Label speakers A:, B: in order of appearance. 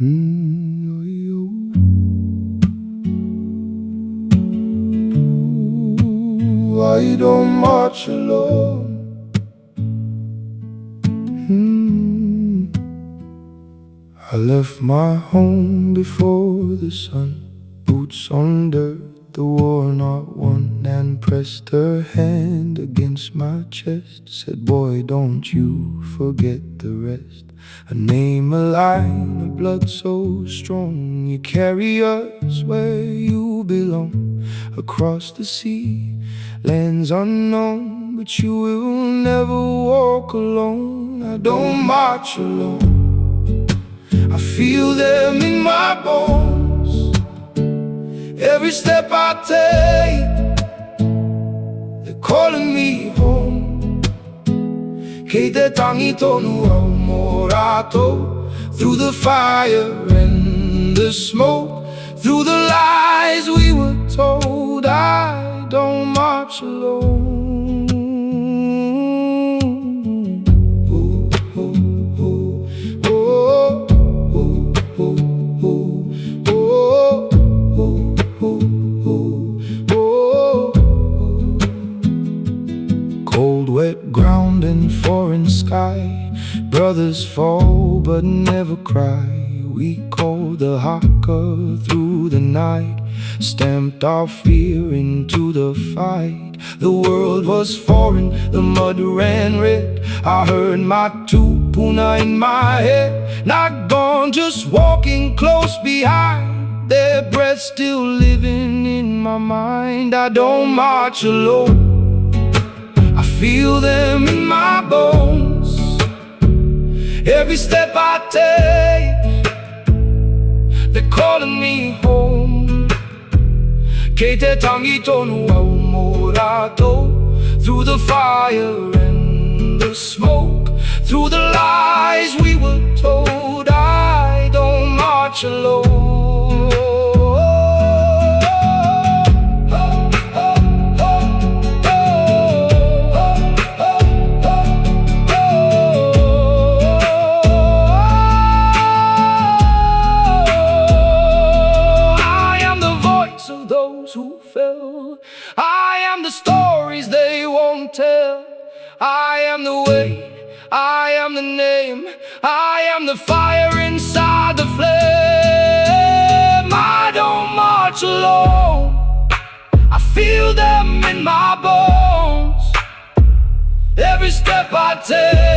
A: I don't march alone. I left my home before the sun, boots on dirt, the worn out one, and pressed her hand against my chest. Said, boy, don't you forget the rest. A name, a line, a blood so strong. You carry us where you belong. Across the sea, lands unknown, but you will never walk alone. I don't march alone. I feel them in my bones. Every step I take, they're calling me home. Kei te tangi tonu Aotearoa, through the fire and the smoke, through the lies we were told. I don't march alone. Cold, wet ground and foreign sky. Brothers fall but never cry. We called the haka through the night, stamped our fear into the fight. The world was foreign, the mud ran red. I heard my tūpuna in my head. Not gone, just walking close behind. Their breath still living in my mind. I don't march alone. I feel them in my bones. Every step I take, they're calling me home. Kei te tangi tonu Aotearoa, through the fire and the smoke, through the lies we were told. I don't march alone. Who fell. I am the stories they won't tell. I am the way, I am the name, I am the fire inside the flame. I don't march alone. I feel them in my bones. Every step I take,